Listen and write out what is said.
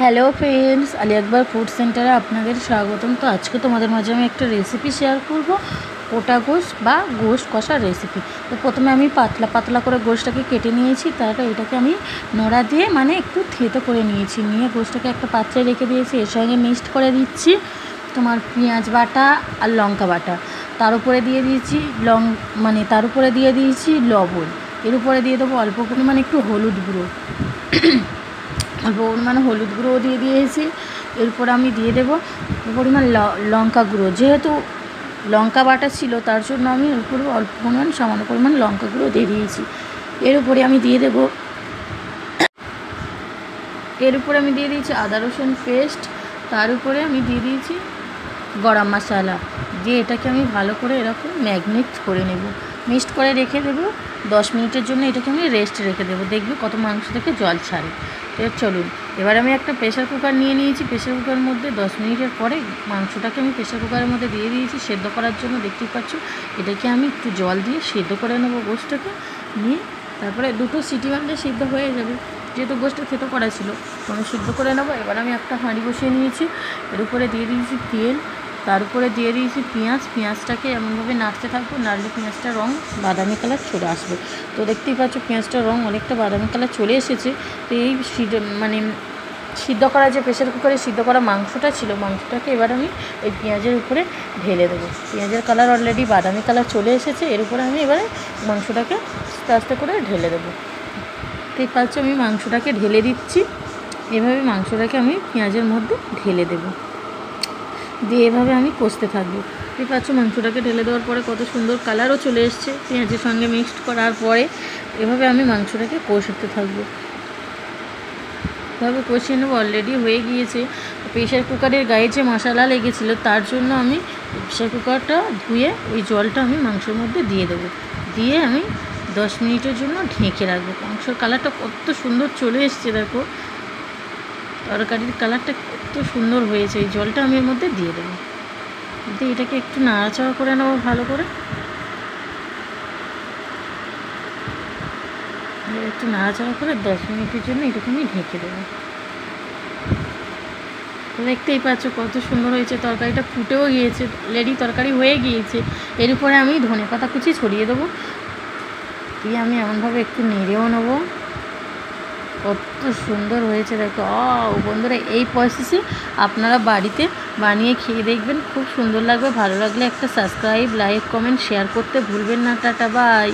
Hello friends, Ali Akbar food সেন্টারে আপনাদের স্বাগতম। তো আজকে তোমাদের মাঝে আমি একটা রেসিপি শেয়ার করব, গোটা গোশ বা গোশ কষার রেসিপি। তো প্রথমে আমি পাতলা পাতলা করে গোশটাকে কেটে নিয়েছি, তারপর এটাকে আমি নোড়া দিয়ে একটু থেতো করে নিয়েছি। নিয়ে গোশটাকে একটা পাত্রে রেখে দিয়েছি। এর সঙ্গে মিক্সড করে দিচ্ছি তোমার পেঁয়াজ বাটা আর লঙ্কা বাটা। তার উপরে দিয়ে দিয়েছি তার উপরে দিয়ে দিয়েছি লবণ। এর উপরে দিয়ে দেবো অল্প পরিমাণে একটু হলুদ গুঁড়ো, অল্প পরিমাণে হলুদ গুঁড়োও দিয়ে দিয়েছি। এরপর আমি দিয়ে দেবো পরিমাণ লঙ্কা গুঁড়ো। যেহেতু লঙ্কা বাটা ছিল তার জন্য আমি এর উপরে অল্প পরিমাণ সামান্য পরিমাণ লঙ্কা গুঁড়ো দিয়ে দিয়েছি। এর উপরে আমি দিয়ে দিয়েছি আদা রসুন পেস্ট। তার উপরে আমি দিয়ে দিয়েছি গরম মশলা। দিয়ে এটাকে আমি ভালো করে এরকম ম্যাগনেট করে নেব, মিক্সড করে রেখে দেবো 10 মিনিটের জন্য। এটাকে আমি রেস্ট রেখে দেবো, দেখবি কত মাংস থেকে জল ছাড়ে। চলুন, এবার আমি একটা প্রেশার কুকার নিয়ে নিয়েছি। প্রেশার কুকারের মধ্যে 10 মিনিটের পরে মাংসটাকে আমি প্রেশার কুকারের মধ্যে দিয়ে দিয়েছি সেদ্ধ করার জন্য। দেখতেই পাচ্ছ, এটাকে আমি একটু জল দিয়ে সেদ্ধ করে নেবো গোশটাকে। নিয়ে তারপরে 2টো সিটি মারলে সিদ্ধ হয়ে যাবে, যেহেতু গোশটা থেতো করা ছিল। তো আমি সিদ্ধ করে নেবো। এবার আমি একটা হাঁড়ি বসিয়ে নিয়েছি, এর উপরে দিয়ে দিয়েছি তেল, তার উপরে দিয়ে দিয়েছি পেঁয়াজটাকে এমনভাবে নাড়তে থাকবো, নাড়লে পেঁয়াজটার রঙ বাদামি কালার চলে আসবে। তো দেখতেই পাচ্ছ পেঁয়াজটার রঙ অনেকটা বাদামি কালার চলে এসেছে। তো এই সিদ্ধ করা যে প্রেশার কুকারে সিদ্ধ করা মাংসটা ছিল, মাংসটাকে এবার আমি এই পেঁয়াজের উপরে ঢেলে দেবো। পেঁয়াজের কালার অলরেডি বাদামি কালার চলে এসেছে। এর উপরে আমি এবারে মাংসটাকে আস্তে আস্তে করে ঢেলে দেবো। ঠিক পাচ্ছ, আমি মাংসটাকে ঢেলে দিচ্ছি। এভাবে মাংসটাকে আমি পেঁয়াজের মধ্যে ঢেলে দেবো, দিয়ে এভাবে আমি কষতে থাকবো। ঠিক পাচ্ছ, মাংসটাকে ঢেলে দেওয়ার পরে কত সুন্দর কালারও চলে এসছে পেঁয়াজের সঙ্গে মিক্সড করার পরে। এভাবে আমি মাংসটাকে কষাতে থাকবো, এভাবে কষিয়ে নেবো। অলরেডি হয়ে গিয়েছে। প্রেশার কুকারের গায়ে যে মশলা লেগেছিলো তার জন্য আমি প্রেশার কুকারটা ধুয়ে ওই জলটা আমি মাংসের মধ্যে দিয়ে দেবো। দিয়ে আমি 10 মিনিটের জন্য ঢেকে রাখবো। মাংসের কালারটা কত সুন্দর চলে এসছে, দেখো তরকারির কালারটা কত সুন্দর হয়েছে। এই জলটা আমি এর মধ্যে দিয়ে দেবো, দিয়ে এটাকে একটু নাড়াচাড়া করে নেবো ভালো করে। একটু নাড়াচাড়া করে 10 মিনিটের জন্য এটাকে আমি ঢেকে দেবো। দেখতেই পাচ্ছ কত সুন্দর হয়েছে, তরকারিটা ফুটেও গিয়েছে, অলরেডি তরকারি হয়ে গিয়েছে। এর উপরে আমি ধনেপাতা কুচি ছড়িয়ে দেবো, দিয়ে আমি এমনভাবে একটু নেড়েও নেবো। কত সুন্দর হয়েছে দেখো। বন্ধুরা, এই প্রসেসে আপনারা বাড়িতে বানিয়ে খেয়ে দেখবেন, খুব সুন্দর লাগবে। ভালো লাগলে একটা সাবস্ক্রাইব, লাইক, কমেন্ট, শেয়ার করতে ভুলবেন না। Tata, by.